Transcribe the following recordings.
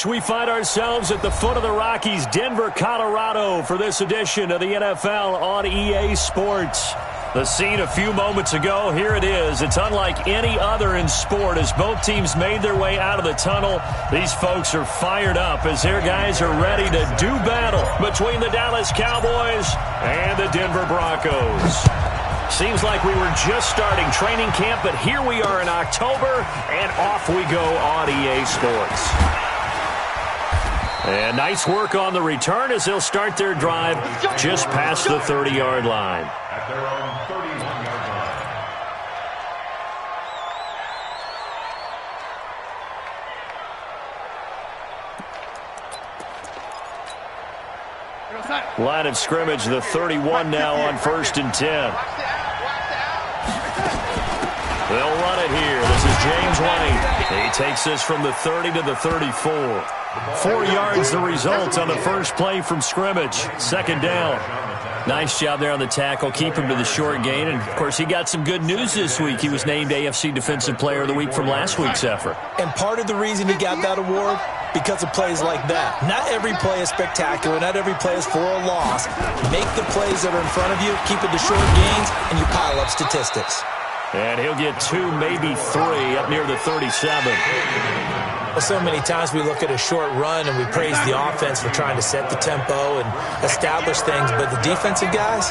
We find ourselves at the foot of the Rockies, Denver, Colorado, for this edition of the NFL on EA Sports. The scene a few moments ago, here it is. It's unlike any other in sport as both teams made their way out of the tunnel. These folks are fired up as their guys are ready to do battle between the Dallas Cowboys and the Denver Broncos. Seems like we were just starting training camp, but here we are in October, and off we go on EA Sports. And nice work on the return as they'll start their drive just past the 30-yard line. At their own 31-yard line. Line of scrimmage, the 31 now on 1st and 10. They'll run it here. This is James White. He takes this from the 30 to the 34. 4 yards the result on the first play from scrimmage. 2nd down. Nice job there on the tackle. Keep him to the short gain. And, of course, he got some good news this week. He was named AFC Defensive Player of the Week from last week's effort. And part of the reason he got that award, because of plays like that. Not every play is spectacular. Not every play is for a loss. Make the plays that are in front of you, keep it to short gains, and you pile up statistics. And he'll get 2, maybe 3 up near the 37. Well, so many times we look at a short run and we praise the offense for trying to set the tempo and establish things. But the defensive guys,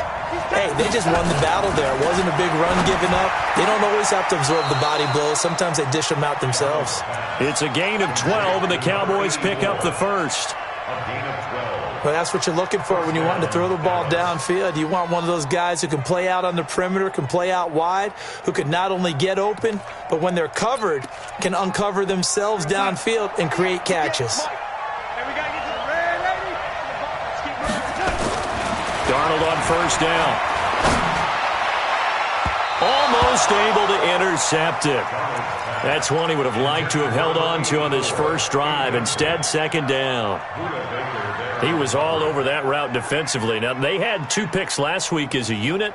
hey, they just won the battle there. It wasn't a big run given up. They don't always have to absorb the body blows. Sometimes they dish them out themselves. It's a gain of 12, and the Cowboys pick up the first. A gain of 12. Well, that's what you're looking for when you want to throw the ball downfield. You want one of those guys who can play out on the perimeter, can play out wide, who can not only get open, but when they're covered, can uncover themselves downfield and create catches. Darnold on 1st down. Almost able to intercept it. That's one he would have liked to have held on to on this first drive. Instead, 2nd down. He was all over that route defensively. Now, they had 2 picks last week as a unit.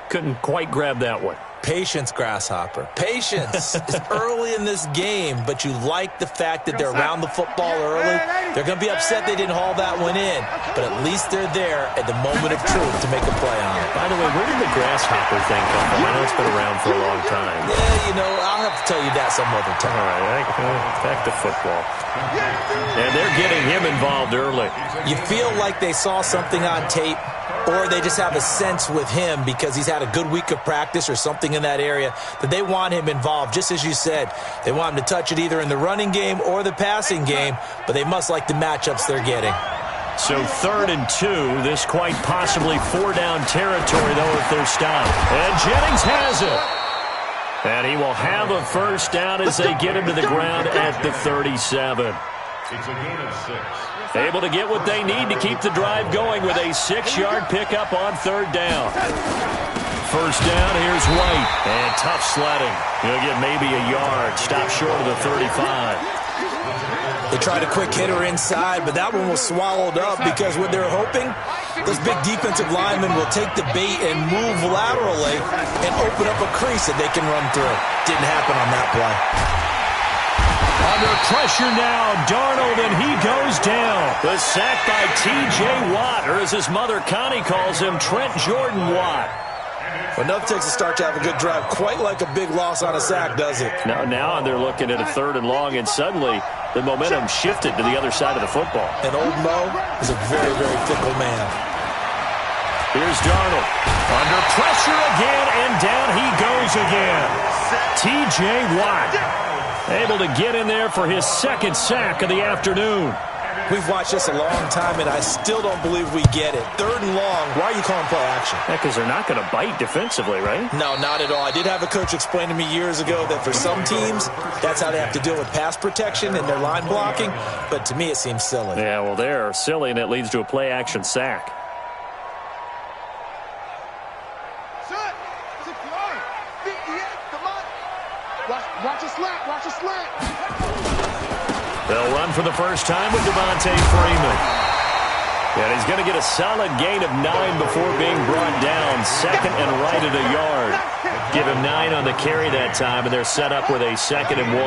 Couldn't quite grab that one. Patience, Grasshopper. Patience. It's early in this game, but you like the fact that they're around the football early. They're going to be upset they didn't haul that one in, but at least they're there at the moment of truth to make a play on it. By the way, where did the Grasshopper thing come from? I know it's been around for a long time. Yeah, you know, I'll have to tell you that some other time. All right, back to football. And they're getting him involved early. You feel like they saw something on tape, or they just have a sense with him because he's had a good week of practice or something in that area that they want him involved. Just as you said, they want him to touch it either in the running game or the passing game, but they must like the matchups they're getting. So 3rd and 2, this quite possibly 4-down territory, though, if they're stopped. And Jennings has it. And he will have a 1st down as they get him to the ground at the 37. It's a gain of 6. Able to get what they need to keep the drive going with a 6-yard pickup on 3rd down. 1st down, here's White. And tough sledding. He'll get maybe a yard. Stop short of the 35. They tried a quick hitter inside, but that one was swallowed up because what they're hoping, those big defensive linemen will take the bait and move laterally and open up a crease that they can run through. Didn't happen on that play. Under pressure now, Darnold, and he goes down. The sack by T.J. Watt, or as his mother Connie calls him, Trent Jordan Watt. Well, nothing takes a start to have a good drive quite like a big loss on a sack, does it? Now they're looking at a 3rd and long, and suddenly the momentum shifted to the other side of the football. And old Mo is a very, very fickle man. Here's Darnold. Under pressure again, and down he goes again. T.J. Watt able to get in there for his 2nd sack of the afternoon. We've watched this a long time, and I still don't believe we get it. 3rd and long, why are you calling play action? Yeah, because they're not going to bite defensively, right? No, not at all. I did have a coach explain to me years ago that for some teams, that's how they have to deal with pass protection and their line blocking, but to me it seems silly. Yeah, well, they're silly, and it leads to a play-action sack. Watch a slant, watch a slant. They'll run for the first time with Devontae Freeman. And he's going to get a solid gain of 9 before being brought down. 2nd and right at a yard. Give him 9 on the carry that time, and they're set up with a 2nd and 1.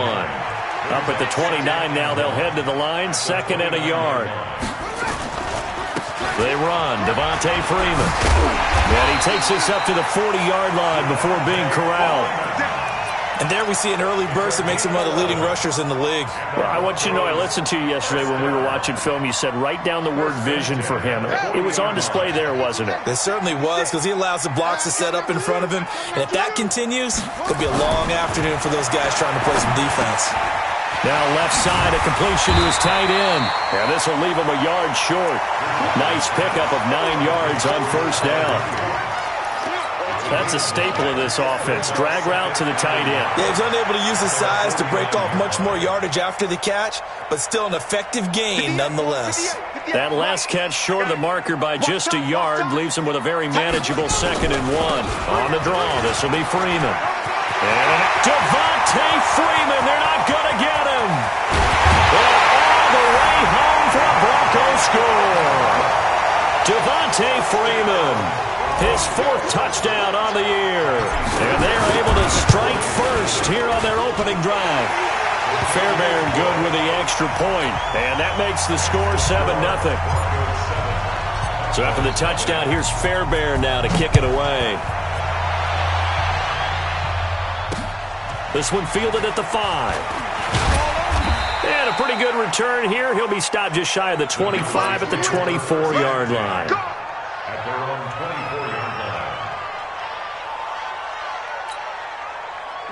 Up at the 29 now, they'll head to the line, 2nd and a yard. They run, Devontae Freeman. And he takes this up to the 40-yard line before being corralled. And there we see an early burst that makes him one of the leading rushers in the league. Well, I want you to know, I listened to you yesterday when we were watching film. You said write down the word vision for him. It was on display there, wasn't it? It certainly was, because he allows the blocks to set up in front of him. And if that continues, it'll be a long afternoon for those guys trying to play some defense. Now left side, a completion to his tight end. And this will leave him a yard short. Nice pickup of 9 yards on first down. That's a staple of this offense. Drag route to the tight end. Yeah, he's unable to use his size to break off much more yardage after the catch, but still an effective gain nonetheless. That last catch short of the marker by just a yard leaves him with a very manageable 2nd and 1. On the draw, this will be Freeman. And Devontae Freeman, they're not going to get him. And all the way home for a Broncos score. Devontae Freeman, his 4th touchdown on the year. And they're able to strike first here on their opening drive. Fairbairn good with the extra point. And that makes the score 7-0. So after the touchdown, here's Fairbairn now to kick it away. This one fielded at the 5. And a pretty good return here. He'll be stopped just shy of the 25 at the 24-yard line. At their own 24-yard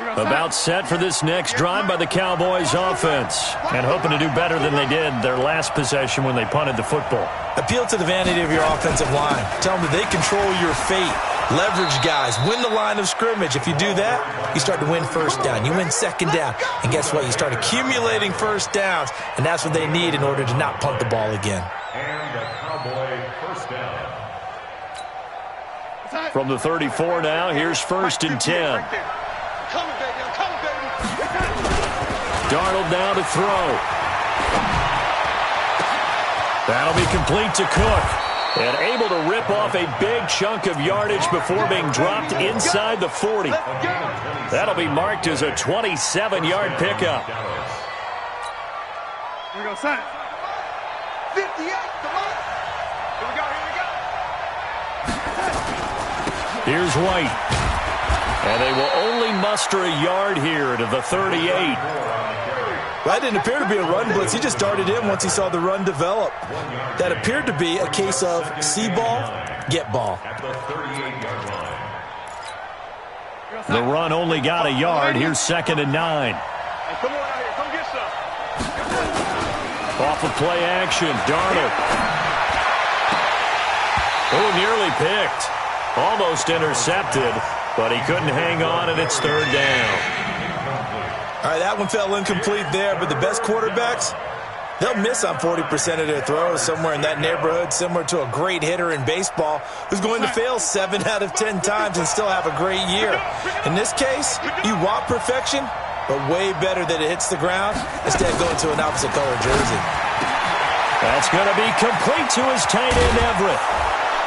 line. About set for this next drive by the Cowboys offense. And hoping to do better than they did their last possession when they punted the football. Appeal to the vanity of your offensive line. Tell them that they control your fate. Leverage guys. Win the line of scrimmage. If you do that, you start to win first down. You win second down. And guess what? You start accumulating first downs. And that's what they need in order to not punt the ball again. And a Cowboy first down. From the 34 now, here's 1st and 10. Darnold now to throw. That'll be complete to Cook. And able to rip off a big chunk of yardage before being dropped inside the 40. That'll be marked as a 27-yard pickup. Here we go, son. 58, come on. Here we go, here we go. Here's White. And they will only muster a yard here to the 38. That didn't appear to be a run blitz. He just darted in once he saw the run develop. That appeared to be a case of see ball, get ball. The run only got a yard. Here's 2nd and 9. Come on out here, come get some. Off of play action, Darnold. Oh, nearly picked. Almost intercepted, but he couldn't hang on, and it's 3rd down. All right, that one fell incomplete there, but the best quarterbacks, they'll miss on 40% of their throws, somewhere in that neighborhood, similar to a great hitter in baseball who's going to fail 7 out of 10 times and still have a great year. In this case, you want perfection, but way better that it hits the ground instead of going to an opposite color jersey. That's going to be complete to his tight end, Everett.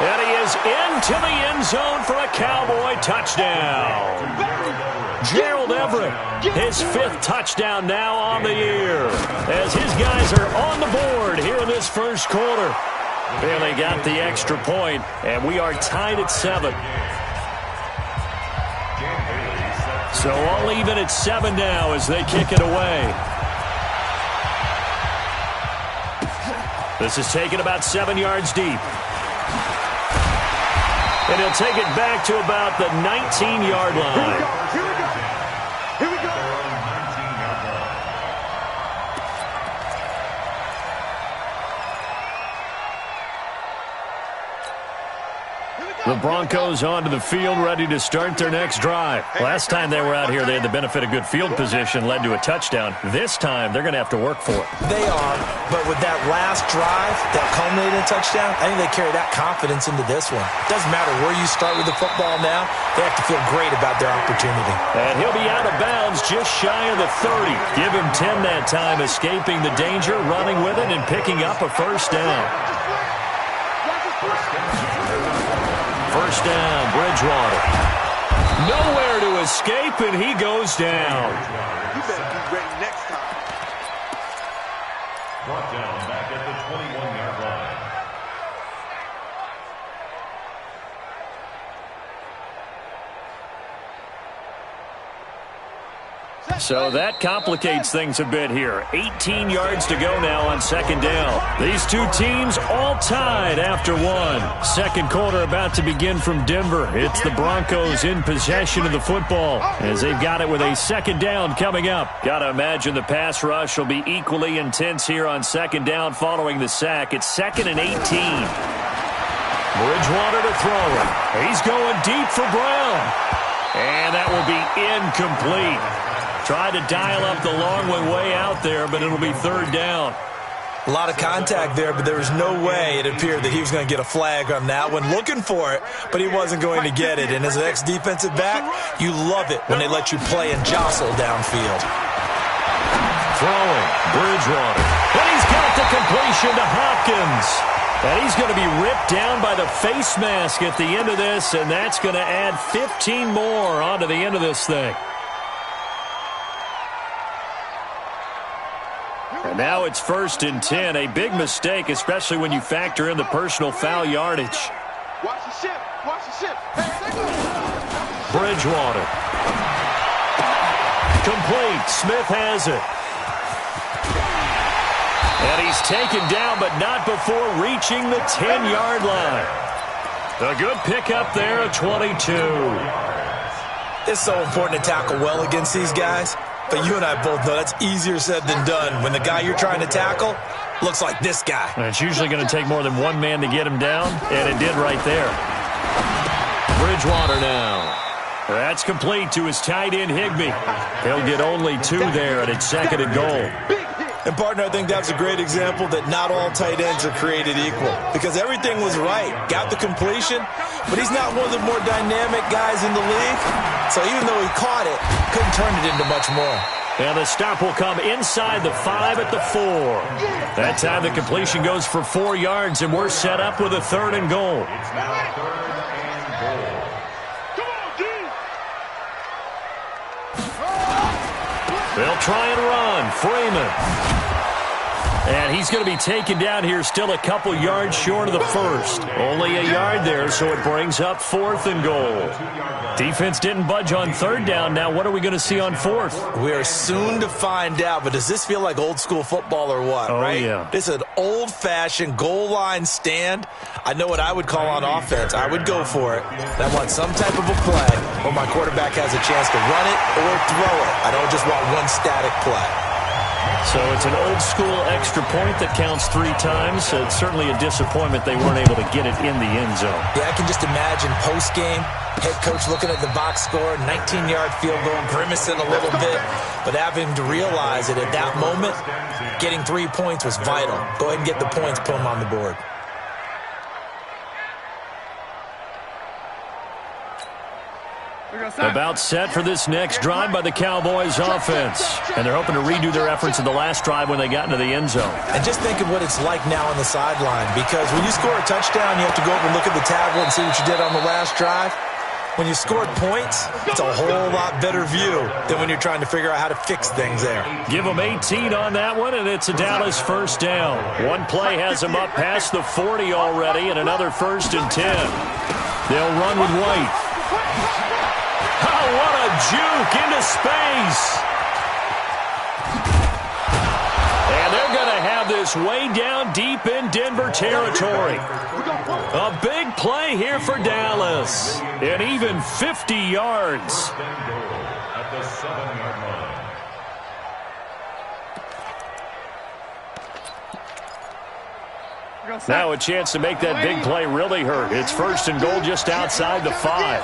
And he is into the end zone for a Cowboy touchdown. Gerald Everett, his 5th touchdown now on the year, as his guys are on the board here in this first quarter. And they got the extra point, and we are tied at 7. So all even at 7 now as they kick it away. This is taken about 7 yards deep. And he'll take it back to about the 19-yard line. Here we go. Here we go. The Broncos onto the field, ready to start their next drive. Last time they were out here, they had the benefit of good field position, led to a touchdown. This time, they're going to have to work for it. They are, but with that last drive that culminated in a touchdown, I think they carry that confidence into this one. Doesn't matter where you start with the football now, they have to feel great about their opportunity. And he'll be out of bounds just shy of the 30. Give him 10 that time, escaping the danger, running with it, and picking up a first down. First down, Bridgewater. Nowhere to escape, and he goes down. You better be ready next time. Brought down back at the 21-yard line. So that complicates things a bit here. 18 yards to go now on second down. These two teams all tied after one. Second quarter about to begin from Denver. It's the Broncos in possession of the football as they've got it with a second down coming up. Got to imagine the pass rush will be equally intense here on second down following the sack. It's 2nd and 18. Bridgewater to throw it. He's going deep for Brown. And that will be incomplete. Tried to dial up the long one way out there, but it'll be third down. A lot of contact there, but there was no way it appeared that he was going to get a flag on that one. Looking for it, but he wasn't going to get it. And as an ex-defensive back, you love it when they let you play and jostle downfield. Throwing, Bridgewater. And he's got the completion to Hopkins. And he's going to be ripped down by the face mask at the end of this, and that's going to add 15 more onto the end of this thing. And now it's 1st and 10. A big mistake, especially when you factor in the personal foul yardage. Watch the ship. Watch the ship. Bridgewater. Complete. Smith has it. And he's taken down, but not before reaching the 10-yard line. A good pickup there at 22. It's so important to tackle well against these guys. But you and I both know that's easier said than done when the guy you're trying to tackle looks like this guy. And it's usually going to take more than one man to get him down, and it did right there. Bridgewater now. That's complete to his tight end, Higbee. He'll get only 2 there, and it's 2nd and goal. And, partner, I think that's a great example that not all tight ends are created equal because everything was right. Got the completion, but he's not one of the more dynamic guys in the league. So even though he caught it, couldn't turn it into much more. And the stop will come inside the 5 at the 4. That time the completion goes for 4 yards, and we're set up with a 3rd and goal. It's now 3rd and goal. Come on, D. They'll try and run. Freeman. And he's going to be taken down here still a couple yards short of the first. Only a yard there, so it brings up 4th and goal. Defense didn't budge on 3rd down. Now what are we going to see on 4th? We are soon to find out, but does this feel like old school football or what, right? Yeah. This is an old-fashioned goal line stand. I know what I would call on offense. I would go for it. And I want some type of a play where my quarterback has a chance to run it or throw it. I don't just want one static play. So it's an old-school extra point that counts 3 times. It's certainly a disappointment they weren't able to get it in the end zone. Yeah, I can just imagine post-game, head coach looking at the box score, 19-yard field goal, grimacing a little bit, but having to realize that at that moment, getting 3 points was vital. Go ahead and get the points, put them on the board. About set for this next drive by the Cowboys offense. And they're hoping to redo their efforts in the last drive when they got into the end zone. And just think of what it's like now on the sideline, because when you score a touchdown, you have to go over and look at the tablet and see what you did on the last drive. When you scored points, it's a whole lot better view than when you're trying to figure out how to fix things there. Give them 18 on that one, and it's a Dallas 1st down. One play has them up past the 40 already, and another 1st and 10. They'll run with White. Oh, what a juke into space. And they're going to have this way down deep in Denver territory. A big play here for Dallas. And even 50 yards. At the 7-yard line. Now a chance to make that big play really hurt. It's 1st and goal just outside the 5.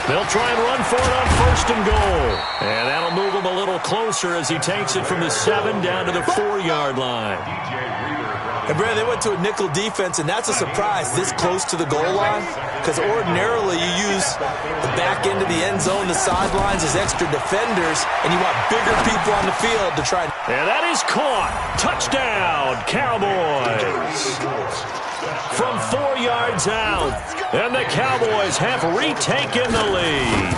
They'll try and run for it on 1st and goal. And that'll move him a little closer as he takes it from the 7 down to the 4-yard line. And, Brad, they went to a nickel defense, and that's a surprise this close to the goal line, because ordinarily you use the back end of the end zone, the sidelines as extra defenders, and you want bigger people on the field to try. And that is caught. Touchdown, Cowboys. From 4 yards out, and the Cowboys have retaken the lead.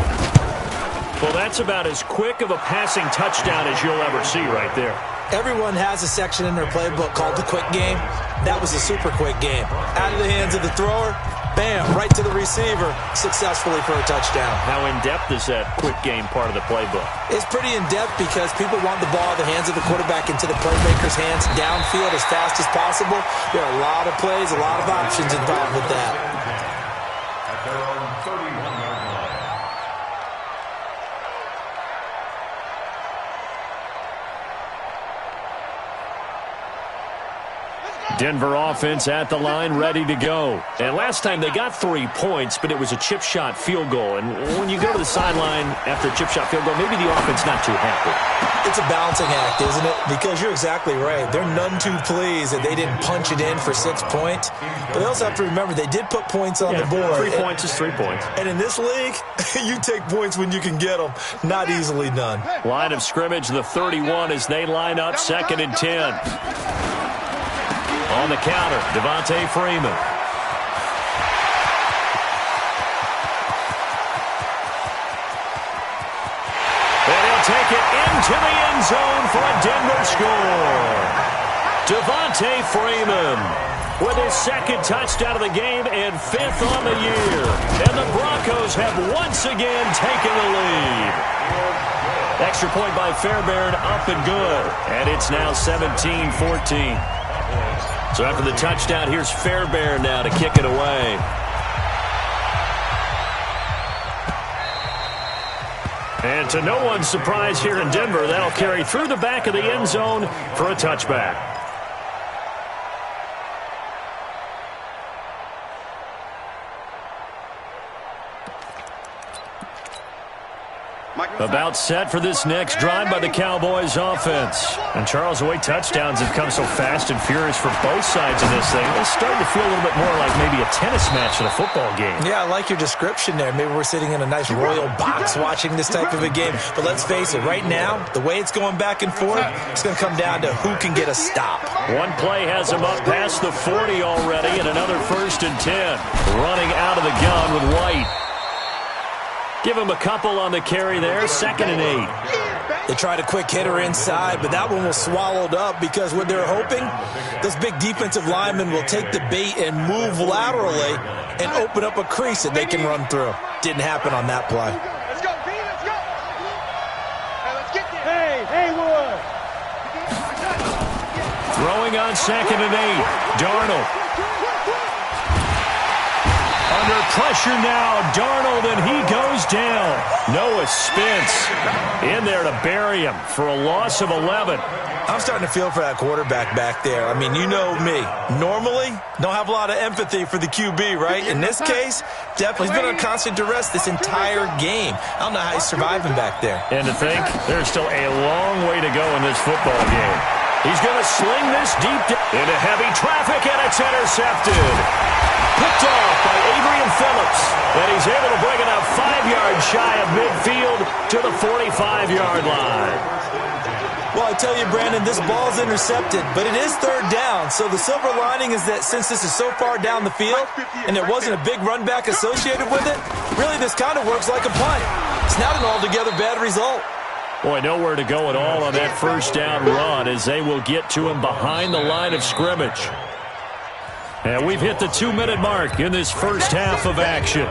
Well, that's about as quick of a passing touchdown as you'll ever see right there. Everyone has a section in their playbook called the quick game. That was a super quick game. Out of the hands of the thrower, bam, right to the receiver, successfully for a touchdown. How in-depth is that quick game part of the playbook? It's pretty in-depth because people want the ball out of the hands of the quarterback into the playmaker's hands downfield as fast as possible. There are a lot of plays, a lot of options involved with that. At their own 31-yard line. Denver offense at the line, ready to go. And last time they got 3 points, but it was a chip shot field goal. And when you go to the sideline after a chip shot field goal, maybe the offense not too happy. It's a balancing act, isn't it? Because you're exactly right. They're none too pleased that they didn't punch it in for 6 points. But they also have to remember they did put points on the board. 3 points is 3 points. And in this league, you take points when you can get them. Not easily done. Line of scrimmage, the 31 as they line up, 2nd and 10. On the counter, Devontae Freeman. And he'll take it into the end zone for a Denver score. Devontae Freeman with his 2nd touchdown of the game and 5th on the year. And the Broncos have once again taken the lead. Extra point by Fairbairn, up and good. And it's now 17-14. So after the touchdown, here's Fairbairn now to kick it away. And to no one's surprise here in Denver, that'll carry through the back of the end zone for a touchback. About set for this next drive by the Cowboys offense. And Charles, the way touchdowns have come so fast and furious for both sides of this thing, it's starting to feel a little bit more like maybe a tennis match in a football game. Yeah, I like your description there. Maybe we're sitting in a nice royal box watching this type of a game. But let's face it, right now, the way it's going back and forth, it's going to come down to who can get a stop. One play has him up past the 40 already, and another 1st and 10. Running out of the gun with White. Give him a couple on the carry there, 2nd and 8. They tried a quick hitter inside, but that one was swallowed up because what they're hoping, this big defensive lineman will take the bait and move laterally and open up a crease that they can run through. Didn't happen on that play. Let's go, B, let's go. Hey, let's get there. Hey, Haywood. Throwing on 2nd and 8. Darnold. Under pressure now, Darnold, and he goes down. Noah Spence in there to bury him for a loss of 11. I'm starting to feel for that quarterback back there. I mean, you know me. Normally, don't have a lot of empathy for the QB, right? In this case, definitely he's been on constant duress this entire game. I don't know how he's surviving back there. And to think, there's still a long way to go in this football game. He's going to sling this deep into heavy traffic, and it's intercepted. Picked off by Adrian Phillips, and he's able to bring it up 5 yards shy of midfield to the 45-yard line. Well, I tell you, Brandon, this ball's intercepted, but it is 3rd down. So the silver lining is that since this is so far down the field and there wasn't a big run back associated with it, really this kind of works like a punt. It's not an altogether bad result. Boy, nowhere to go at all on that 1st down run as they will get to him behind the line of scrimmage. And we've hit the 2-minute mark in this first half of action.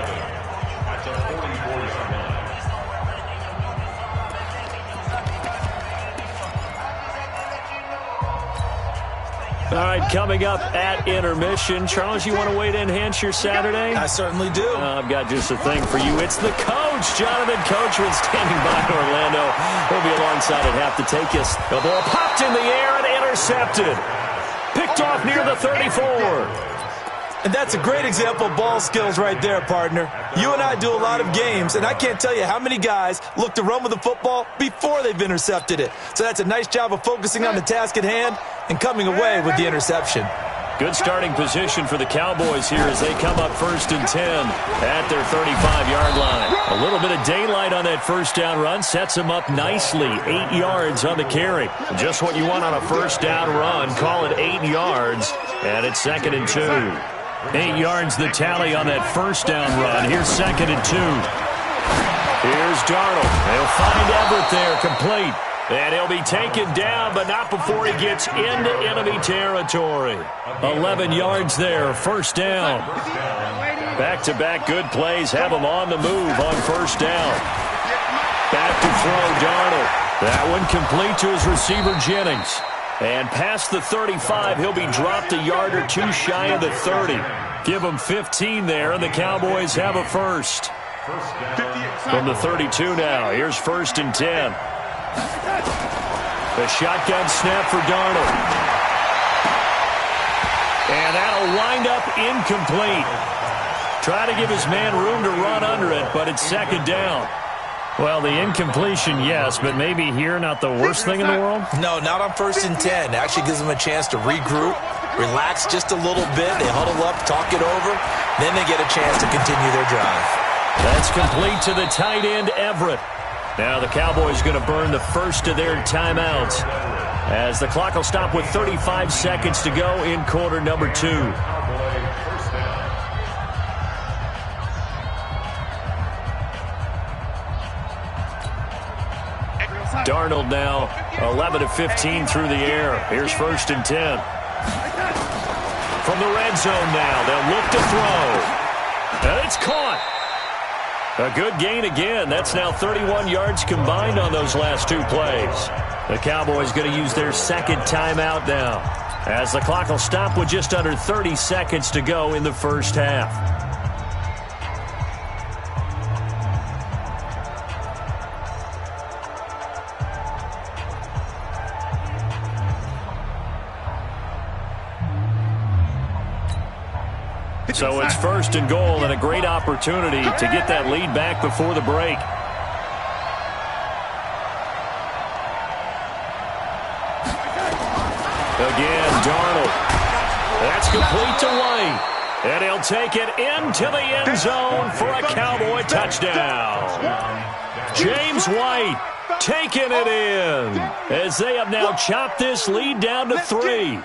All right, coming up at intermission. Charles, you want to wait to enhance your Saturday? I certainly do. I've got just a thing for you. It's the coach, Jonathan Coachman, standing by in Orlando. He'll be alongside at half to take us. The ball popped in the air and intercepted. Picked off near the 34. And that's a great example of ball skills right there, partner. You and I do a lot of games, and I can't tell you how many guys look to run with the football before they've intercepted it. So that's a nice job of focusing on the task at hand and coming away with the interception. Good starting position for the Cowboys here as they come up 1st and 10 at their 35-yard line. A little bit of daylight on that 1st down run sets them up nicely. 8 yards on the carry. Just what you want on a 1st down run. Call it 8 yards, and it's 2nd and 2. 8 yards the tally on that 1st down run. Here's 2nd and 2. Here's Darnold. They'll find Everett there, complete. And he'll be taken down, but not before he gets into enemy territory. 11 yards there, first down. Back-to-back good plays have him on the move on first down. Back to throw, Darnold. That one complete to his receiver, Jennings. And past the 35, he'll be dropped a yard or two shy of the 30. Give him 15 there, and the Cowboys have a first. From the 32 now, here's first and 10. The shotgun snap for Darnold. And that'll wind up incomplete. Try to give his man room to run under it, but it's second down. Well, the incompletion, yes, but maybe here not the worst thing in the world? No, not on first and 10. Actually gives them a chance to regroup, relax just a little bit. They huddle up, talk it over. Then they get a chance to continue their drive. That's complete to the tight end, Everett. Now the Cowboys going to burn the first of their timeouts as the clock will stop with 35 seconds to go in quarter number 2. Darnold now 11 of 15 through the air. Here's first and 10. From the red zone now, they'll look to throw. And it's caught. A good gain again. That's now 31 yards combined on those last two plays. The Cowboys going to use their second timeout now as the clock will stop with just under 30 seconds to go in the first half. So it's first and goal and a great opportunity to get that lead back before the break. Again, Darnold. That's complete to White. And he'll take it into the end zone for a Cowboy touchdown. James White taking it in as they have now chopped this lead down to 3.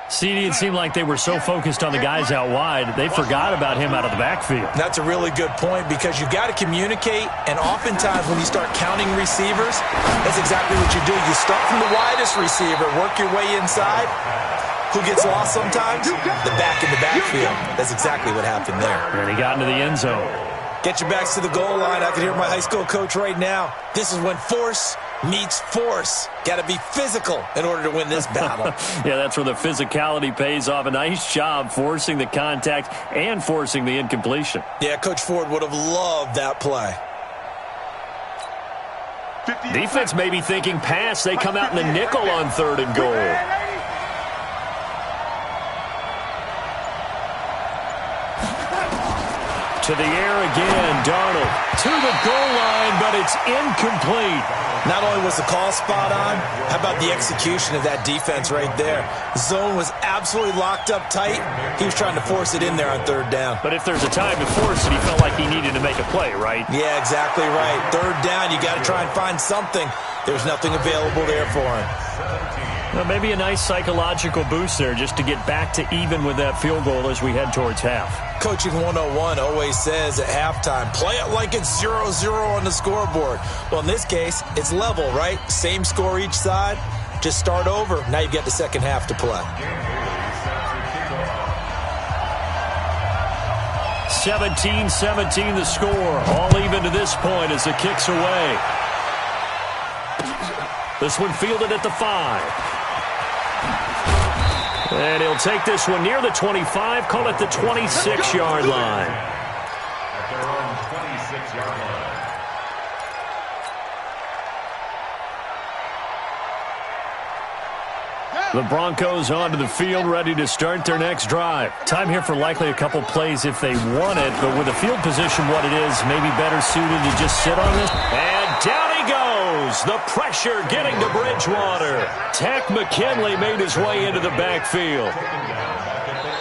CD, it seemed like they were so focused on the guys out wide, they forgot about him out of the backfield. That's a really good point because you've got to communicate, and oftentimes when you start counting receivers, that's exactly what you do. You start from the widest receiver, work your way inside. Who gets lost sometimes? The back in the backfield. That's exactly what happened there. And he got into the end zone. Get your backs to the goal line. I can hear my high school coach right now. This is when force meets force. Got to be physical in order to win this battle. Yeah, that's where the physicality pays off. A nice job forcing the contact and forcing the incompletion. Yeah, Coach Ford would have loved that play. Defense may be thinking pass. They come out in the nickel on third and goal. To the air again, Darnold to the goal line, but it's incomplete. Not only was the call spot on, how about the execution of that defense right there? Zone was absolutely locked up tight. He was trying to force it in there on third down. But if there's a time to force it, he felt like he needed to make a play, right? Yeah, exactly right. Third down, you got to try and find something. There's nothing available there for him. Well, maybe a nice psychological boost there just to get back to even with that field goal as we head towards half. Coaching 101 always says at halftime, play it like it's 0-0 on the scoreboard. Well, in this case, it's level, right? Same score each side. Just start over. Now you get the second half to play. 17-17 the score. All even to this point as the kick's away. This one fielded at the 5. And he'll take this one near the 25, call it the 26-yard line. At their own 26-yard line. The Broncos onto the field, ready to start their next drive. Time here for likely a couple plays if they want it, but with the field position what it is, maybe better suited to just sit on this. And down he goes. The pressure getting to Bridgewater. Tack McKinley made his way into the backfield.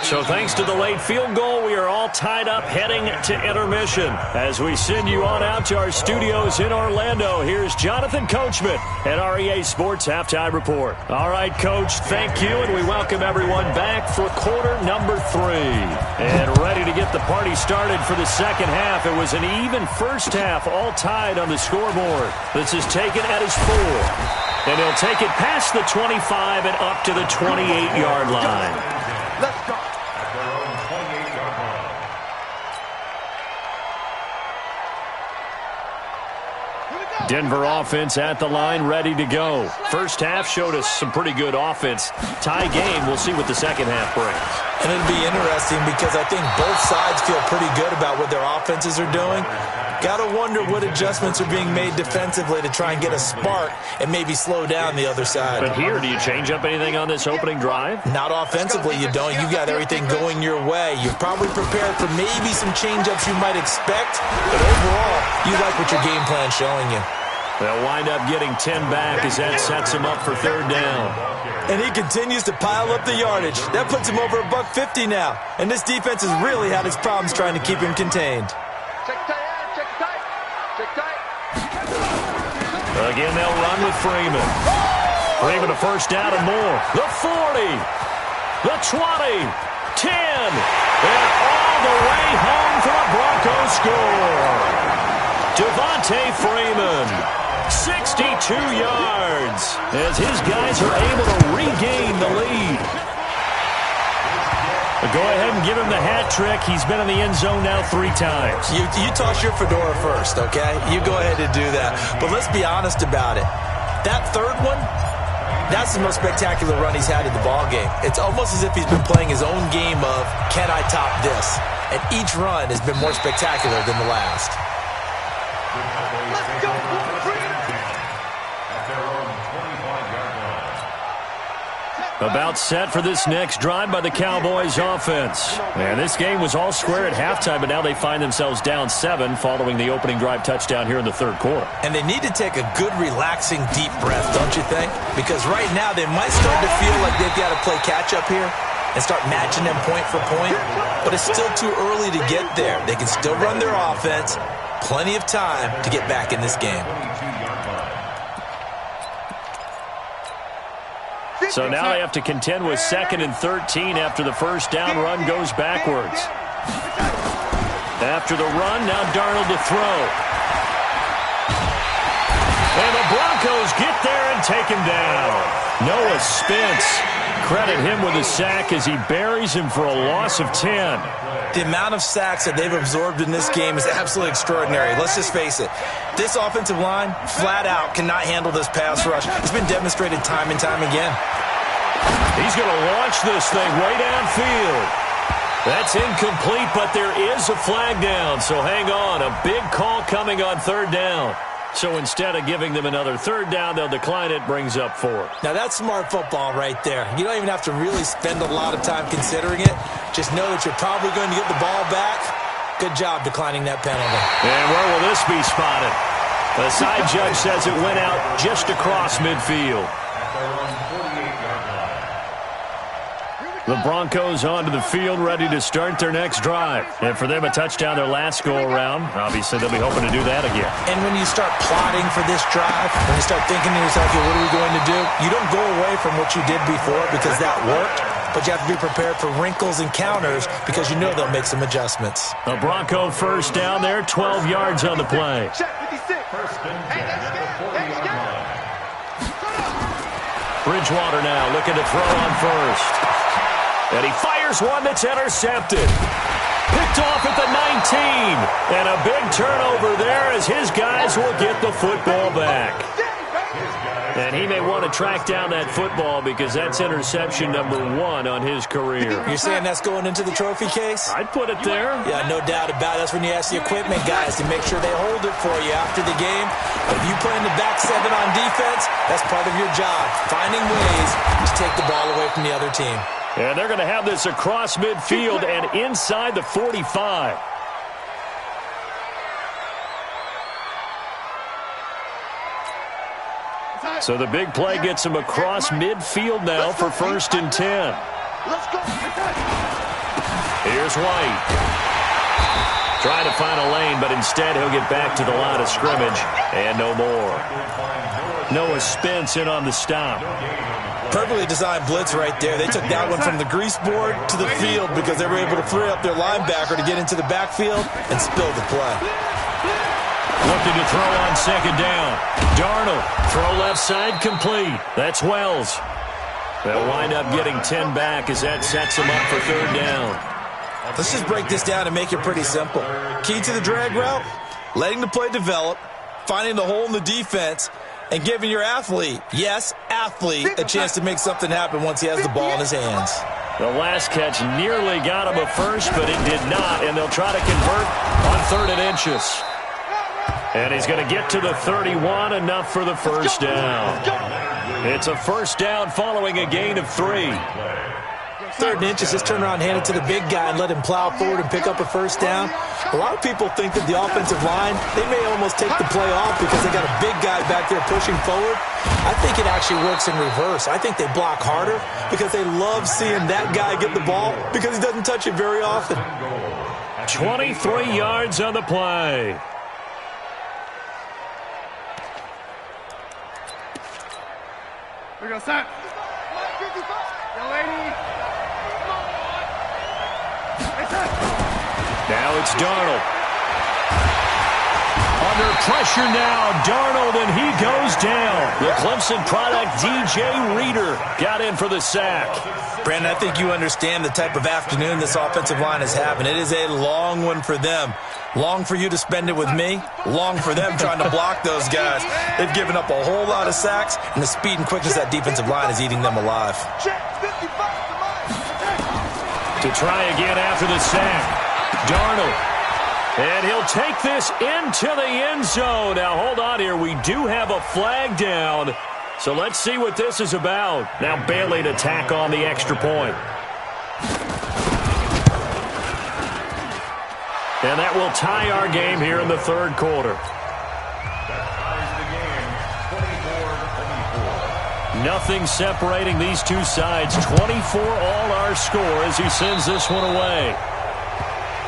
So thanks to the late field goal, we are all tied up heading to intermission. As we send you on out to our studios in Orlando, here's Jonathan Coachman at REA Sports Halftime Report. All right, Coach, thank you, and we welcome everyone back for quarter number 3. And ready to get the party started for the second half. It was an even first half, all tied on the scoreboard. This is taken at his 4. And he'll take it past the 25 and up to the 28-yard line. Let's go. At their own 28-yard line. Here we go. Denver offense at the line, ready to go. First half showed us some pretty good offense. Tie game, we'll see what the second half brings. And it'll be interesting because I think both sides feel pretty good about what their offenses are doing. Got to wonder what adjustments are being made defensively to try and get a spark and maybe slow down the other side. But here, do you change up anything on this opening drive? Not offensively, you don't. You got everything going your way. You're probably prepared for maybe some change-ups you might expect, but overall, you like what your game plan's showing you. They'll wind up getting 10 back as that sets them up for third down. And he continues to pile up the yardage. That puts him over $150 now. And this defense has really had its problems trying to keep him contained. Check tight, check tight, check tight. Again, they'll run with Freeman. Freeman a first down and more. The 40, the 20, 10, and all the way home for a Broncos score. Devontae Freeman, 62 yards, as his guys are able to regain the lead. Go ahead and give him the hat trick. He's been in the end zone now 3 times. You toss your fedora first, okay? You go ahead and do that. But let's be honest about it. That third one, that's the most spectacular run he's had in the ballgame. It's almost as if he's been playing his own game of, can I top this? And each run has been more spectacular than the last. Let's go. At their own 25-yard line. About set for this next drive by the Cowboys offense. And this game was all square at halftime, but now they find themselves down 7 following the opening drive touchdown here in the third quarter. And they need to take a good, relaxing, deep breath, don't you think? Because right now they might start to feel like they've got to play catch-up here and start matching them point for point. But it's still too early to get there. They can still run their offense. Plenty of time to get back in this game. So now they have to contend with 2nd and 13 after the first down run goes backwards. After the run, now Darnold to throw. And the Broncos get there and take him down. Noah Spence, credit him with a sack as he buries him for a loss of 10. The amount of sacks that they've absorbed in this game is absolutely extraordinary. Let's just face it. This offensive line, flat out, cannot handle this pass rush. It's been demonstrated time and time again. He's going to launch this thing way downfield. That's incomplete, but there is a flag down, so hang on. A big call coming on third down. So instead of giving them another third down, they'll decline it, brings up 4. Now that's smart football right there. You don't even have to really spend a lot of time considering it. Just know that you're probably going to get the ball back. Good job declining that penalty. And where will this be spotted? The side judge says it went out just across midfield. At their own 48-yard line. The Broncos onto the field, ready to start their next drive. And for them, a touchdown their last go-around. Obviously, they'll be hoping to do that again. And when you start plotting for this drive, when you start thinking to yourself, okay, what are we going to do? You don't go away from what you did before because that worked, but you have to be prepared for wrinkles and counters because you know they'll make some adjustments. A Bronco first down there, 12 yards on the play. Check 56. First and 10 at the 40-yard line. Bridgewater now looking to throw on first. And he fires one that's intercepted. Picked off at the 19. And a big turnover there as his guys will get the football back. And he may want to track down that football because that's interception number 1 on his career. You're saying that's going into the trophy case? I'd put it there. Yeah, no doubt about it. That's when you ask the equipment guys to make sure they hold it for you after the game. But if you play in the back 7 on defense, that's part of your job. Finding ways to take the ball away from the other team. And they're going to have this across midfield and inside the 45. So the big play gets him across midfield now for 1st and 10. Let's go. Here's White. Trying to find a lane, but instead he'll get back to the line of scrimmage, and no more. Noah Spence in on the stop. Perfectly designed blitz right there. They took that one from the grease board to the field because they were able to free up their linebacker to get into the backfield and spill the play. Looking to throw on second down. Darnold, throw left side, complete. That's Wells. They'll wind up getting 10 back as that sets them up for third down. Let's just break this down and make it pretty simple. Key to the drag route, letting the play develop, finding the hole in the defense, and giving your athlete, yes, athlete, a chance to make something happen once he has the ball in his hands. The last catch nearly got him a first, but it did not, and they'll try to convert on 3rd and inches. And he's going to get to the 31, enough for the first down. It's a first down following a gain of 3. 3rd and inches, just turn around, hand it to the big guy, and let him plow forward and pick up a first down. A lot of people think that the offensive line, they may almost take the play off because they got a big guy back there pushing forward. I think it actually works in reverse. I think they block harder because they love seeing that guy get the ball because he doesn't touch it very often. 23 yards on the play. We're going to set. Young lady. Now it's Darnold. Under pressure now, Darnold, and he goes down. The Clemson product, DJ Reader, got in for the sack. Brandon, I think you understand the type of afternoon this offensive line is having. It is a long one for them. Long for you to spend it with me. Long for them trying to block those guys. They've given up a whole lot of sacks, and the speed and quickness of that defensive line is eating them alive. To try again after the sack. Darnold. And he'll take this into the end zone. Now, hold on here. We do have a flag down. So let's see what this is about. Now Bailey to tack on the extra point. And that will tie our game here in the 3rd quarter. Nothing separating these two sides. 24 all our score as he sends this one away.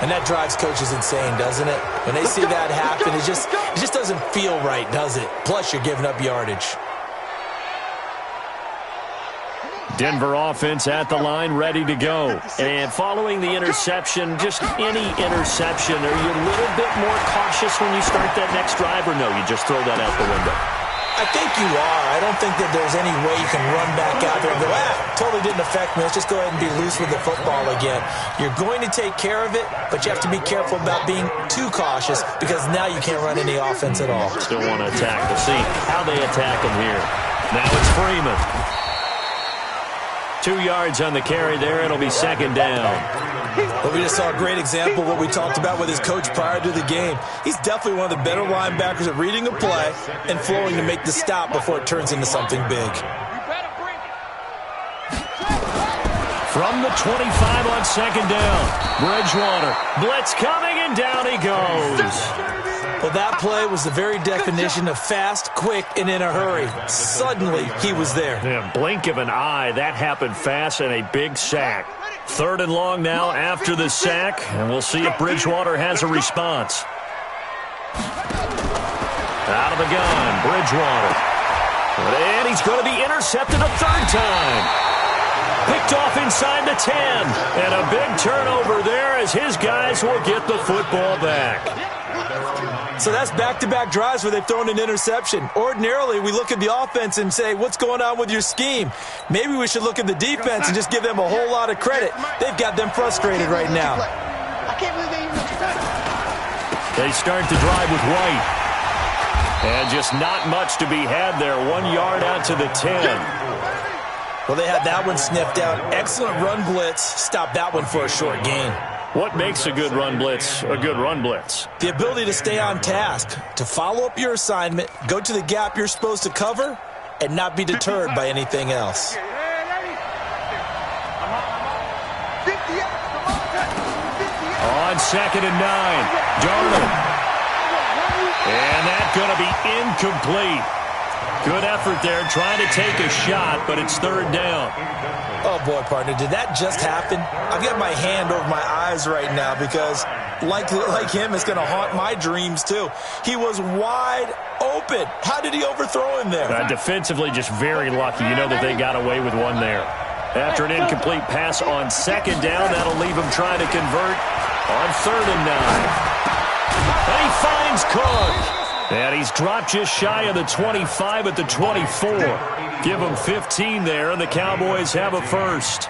And that drives coaches insane, doesn't it? When they see that happen, it just doesn't feel right, does it? Plus, you're giving up yardage. Denver offense at the line, ready to go. And following the interception, just any interception, are you a little bit more cautious when you start that next drive, or no, you just throw that out the window? I think you are. I don't think that there's any way you can run back out there and go, totally didn't affect me. Let's just go ahead and be loose with the football again. You're going to take care of it, but you have to be careful about being too cautious because now you can't run any offense at all. Still want to attack. We'll see how they attack him here. Now it's Freeman. 2 yards on the carry there. It'll be 2nd down. Well, we just saw a great example of what we talked about with his coach prior to the game. He's definitely one of the better linebackers at reading a play and flowing to make the stop before it turns into something big. From the 25 on 2nd down. Bridgewater. Blitz coming, and down he goes. Well, that play was the very definition of fast, quick, and in a hurry. Suddenly, he was there. Yeah, blink of an eye. That happened fast and a big sack. 3rd and long now after the sack, and we'll see if Bridgewater has a response. Out of the gun, Bridgewater. And he's going to be intercepted a 3rd time. Picked off inside the 10. And a big turnover there as his guys will get the football back. So that's back-to-back drives where they've thrown an interception. Ordinarily, we look at the offense and say, what's going on with your scheme? Maybe we should look at the defense and just give them a whole lot of credit. They've got them frustrated right now. They start the drive with White. And just not much to be had there. 1 yard out to the 10. Well, they had that one sniffed out. Excellent run blitz. Stop that one for a short gain. What makes a good run blitz a good run blitz? The ability to stay on task, to follow up your assignment, go to the gap you're supposed to cover, and not be deterred by anything else. On 2nd and 9, Darnold. And that's going to be incomplete. Good effort there, trying to take a shot, but it's third down. Oh, boy, partner, did that just happen? I've got my hand over my eyes right now because, like him, it's going to haunt my dreams, too. He was wide open. How did he overthrow him there? Defensively, just very lucky. You know that they got away with one there. After an incomplete pass on second down, that'll leave him trying to convert on 3rd and 9. And he finds Cook. And he's dropped just shy of the 25 at the 24. Give him 15 there, and the Cowboys have a first.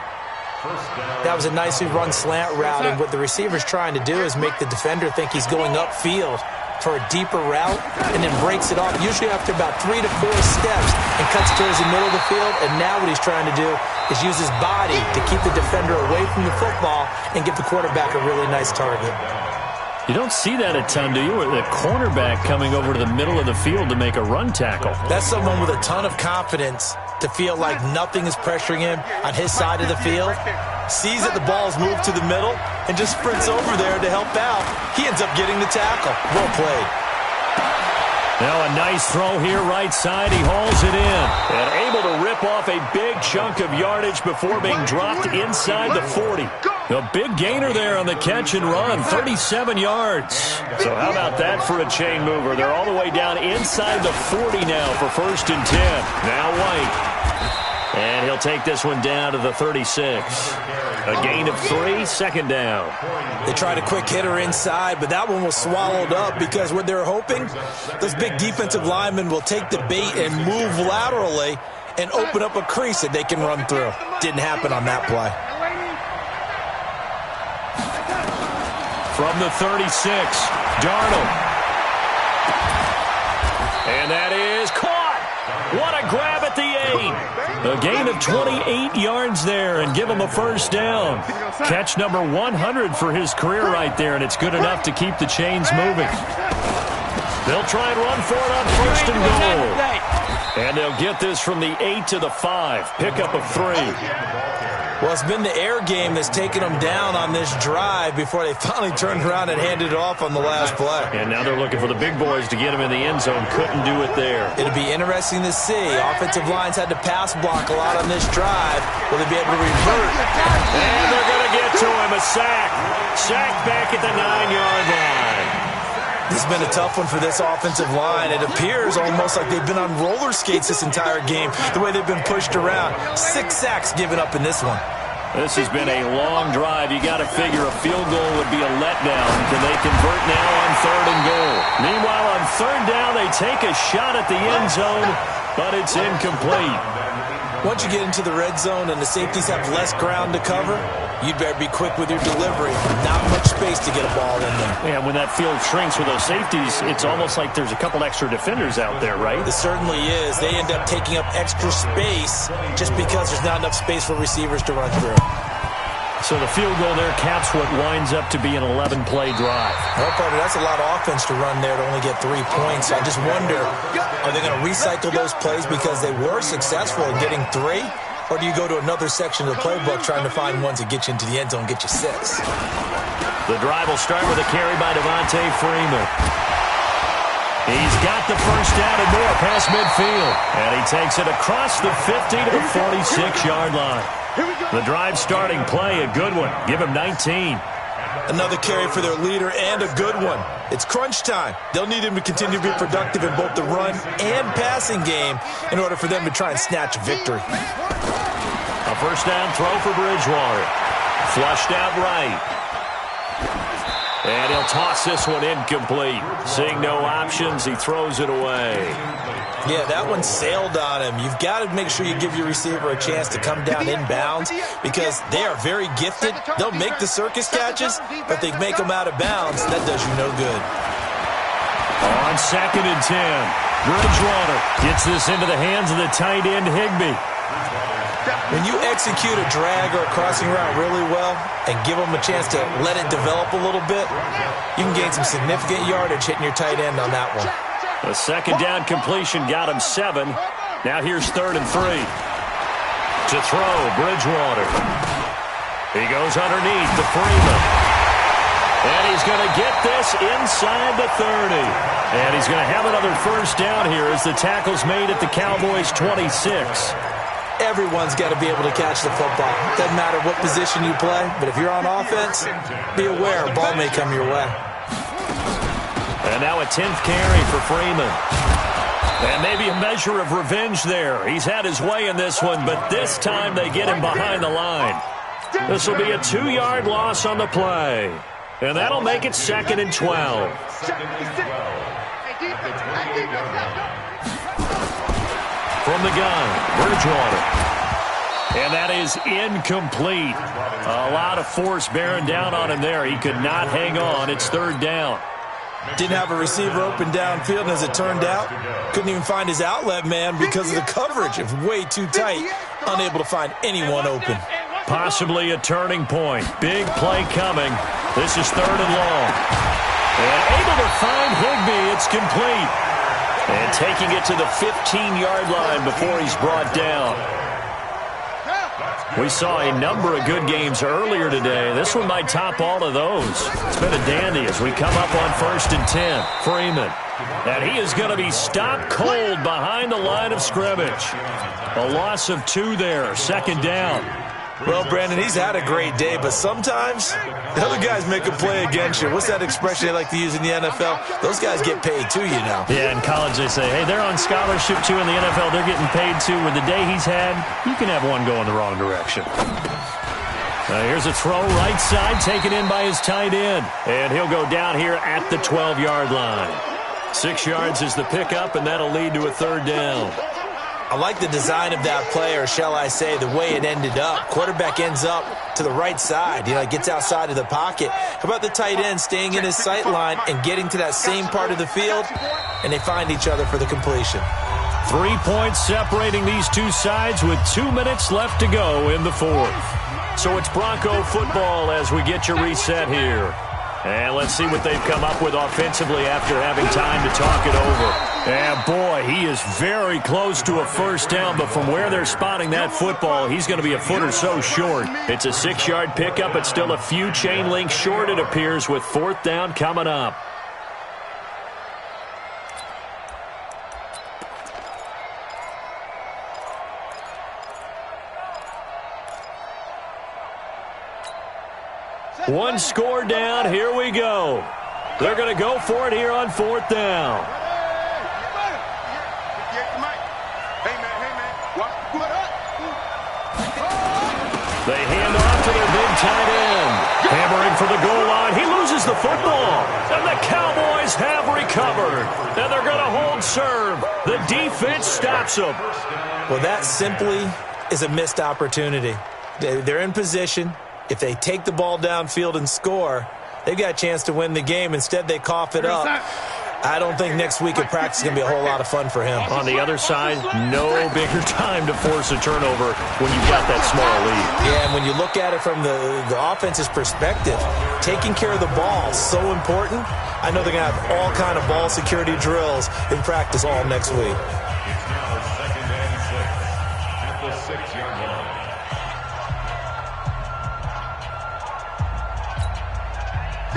That was a nicely run slant route, and what the receiver's trying to do is make the defender think he's going upfield for a deeper route, and then breaks it off, usually after about 3 to 4 steps, and cuts towards the middle of the field. And now what he's trying to do is use his body to keep the defender away from the football and give the quarterback a really nice target. You don't see that a ton, do you? The cornerback coming over to the middle of the field to make a run tackle. That's someone with a ton of confidence to feel like nothing is pressuring him on his side of the field. Sees that the ball's moved to the middle and just sprints over there to help out. He ends up getting the tackle. Well played. Now a nice throw here right side. He hauls it in. And able to rip off a big chunk of yardage before being dropped inside the 40. A big gainer there on the catch and run, 37 yards. So how about that for a chain mover? They're all the way down inside the 40 now for 1st and 10. Now White. And he'll take this one down to the 36. A gain of 3, 2nd down. They tried a quick hitter inside, but that one was swallowed up because what they're hoping, those big defensive linemen will take the bait and move laterally and open up a crease that they can run through. Didn't happen on that play. From the 36, Darnold. And that is caught. What a grab at the 8. A gain of 28 yards there and give him a 1st down. Catch number 100 for his career right there, and it's good enough to keep the chains moving. They'll try and run for it on 1st and goal. And they'll get this from the 8 to the 5. Pickup of 3. Well, it's been the air game that's taken them down on this drive before they finally turned around and handed it off on the last play. And now they're looking for the big boys to get him in the end zone. Couldn't do it there. It'll be interesting to see. Offensive lines had to pass block a lot on this drive. Will they be able to revert? And they're going to get to him. A sack. Sack back at the 9-yard line. This has been a tough one for this offensive line. It appears almost like they've been on roller skates this entire game, the way they've been pushed around. 6 sacks given up in this one. This has been a long drive. You got to figure a field goal would be a letdown. Can they convert now on 3rd and goal? Meanwhile, on 3rd down, they take a shot at the end zone, but it's incomplete. Once you get into the red zone and the safeties have less ground to cover, you'd better be quick with your delivery. Not much space to get a ball in there. Yeah, when that field shrinks with those safeties, it's almost like there's a couple extra defenders out there, right? It certainly is. They end up taking up extra space just because there's not enough space for receivers to run through. So the field goal there caps what winds up to be an 11-play drive. Well, partner, that's a lot of offense to run there to only get 3 points. I just wonder, are they going to recycle those plays because they were successful in getting 3? Or do you go to another section of the playbook trying to find ones that get you into the end zone and get you 6? The drive will start with a carry by Devontae Freeman. He's got the 1st down and more past midfield. And he takes it across the 50 to the 46-yard line. The drive starting play, a good one. Give him 19. Another carry for their leader and a good one. It's crunch time. They'll need him to continue to be productive in both the run and passing game in order for them to try and snatch a victory. A 1st down throw for Bridgewater. Flushed out right. And he'll toss this one incomplete. Seeing no options, he throws it away. Yeah, that one sailed on him. You've got to make sure you give your receiver a chance to come down inbounds because they are very gifted. They'll make the circus catches, but they make them out of bounds. That does you no good. On 2nd and 10, Bridgewater gets this into the hands of the tight end Higbee. When you execute a drag or a crossing route really well and give them a chance to let it develop a little bit, you can gain some significant yardage hitting your tight end on that one. A 2nd down completion got him 7. Now here's 3rd and 3. To throw, Bridgewater. He goes underneath to Freeman. And he's going to get this inside the 30. And he's going to have another first down here as the tackle's made at the Cowboys' 26. Everyone's got to be able to catch the football. Doesn't matter what position you play, but if you're on offense, be aware a ball may come your way. And now a 10th carry for Freeman. And maybe a measure of revenge there. He's had his way in this one, but this time they get him behind the line. This will be a 2-yard loss on the play. And that'll make it 2nd and 12. From the gun, Bridgewater. And that is incomplete. A lot of force bearing down on him there. He could not hang on. It's 3rd down. Didn't have a receiver open downfield, and as it turned out, couldn't even find his outlet man because of the coverage. It was way too tight, unable to find anyone open. Possibly a turning point. Big play coming. This is 3rd and long. And able to find Higbee. It's complete. And taking it to the 15-yard line before he's brought down. We saw a number of good games earlier today. This one might top all of those. It's been a dandy as we come up on 1st and 10. Freeman. And he is going to be stopped cold behind the line of scrimmage. A loss of 2 there. 2nd down. Well, Brandon, he's had a great day, but sometimes the other guys make a play against you. What's that expression they like to use in the NFL? Those guys get paid too, you know. Yeah, in college they say, hey, they're on scholarship too. In the NFL, they're getting paid too. With the day he's had, you can have one going the wrong direction. Here's a throw right side, taken in by his tight end. And he'll go down here at the 12-yard line. 6 yards is the pickup, and that'll lead to a 3rd down. I like the design of that play, or shall I say the way it ended up. Quarterback ends up to the right side. You know, gets outside of the pocket. How about the tight end staying in his sight line and getting to that same part of the field, and they find each other for the completion. 3 points separating these two sides with 2 minutes left to go in the 4th. So it's Bronco football as we get your reset here. And let's see what they've come up with offensively after having time to talk it over. And, boy, he is very close to a first down, but from where they're spotting that football, he's going to be a foot or so short. It's a 6-yard pickup. It's still a few chain links short, it appears, with 4th down coming up. One score down. Here we go. They're going to go for it here on 4th down. They hand off to their big tight end. Hammering for the goal line. He loses the football. And the Cowboys have recovered. And they're going to hold serve. The defense stops them. Well, that simply is a missed opportunity. They're in position. If they take the ball downfield and score, they've got a chance to win the game. Instead, they cough it up. I don't think next week at practice is going to be a whole lot of fun for him. On the other side, no bigger time to force a turnover when you've got that small lead. Yeah, and when you look at it from the offense's perspective, taking care of the ball is so important. I know they're going to have all kind of ball security drills in practice all next week.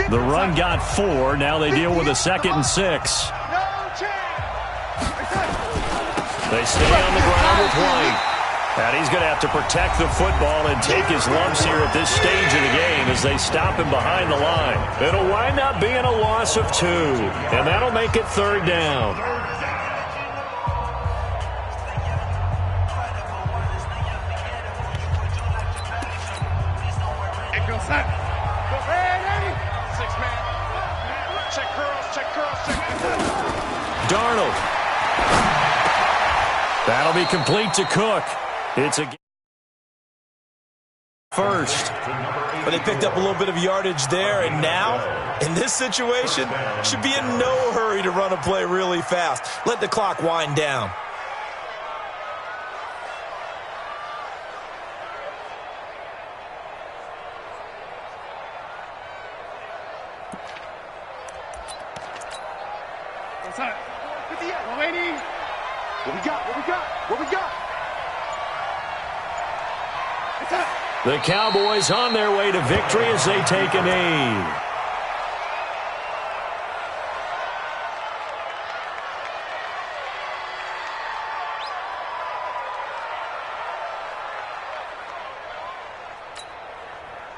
The run got 4. Now they deal with a 2nd and 6. They stay on the ground with White. And he's going to have to protect the football and take his lumps here at this stage of the game as they stop him behind the line. It'll wind up being a loss of 2. And that'll make it 3rd down. Darnold. That'll be complete to Cook. It's a first. But they picked up a little bit of yardage there, and now, in this situation, should be in no hurry to run a play really fast. Let the clock wind down. The Cowboys on their way to victory as they take a knee.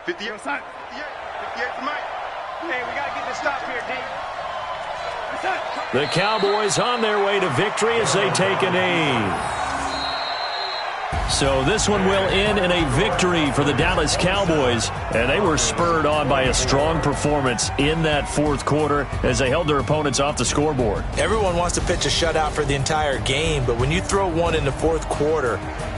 58. 58 to Mike. Hey, we got to get this stop here, D. The Cowboys on their way to victory as they take a knee. So this one will end in a victory for the Dallas Cowboys, and they were spurred on by a strong performance in that fourth quarter as they held their opponents off the scoreboard. Everyone wants to pitch a shutout for the entire game, but when you throw one in the fourth quarter,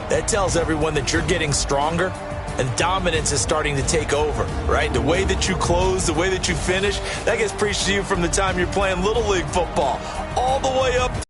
that tells everyone that you're getting stronger and dominance is starting to take over, right? The way that you close, the way that you finish, that gets preached to you from the time you're playing Little League football all the way up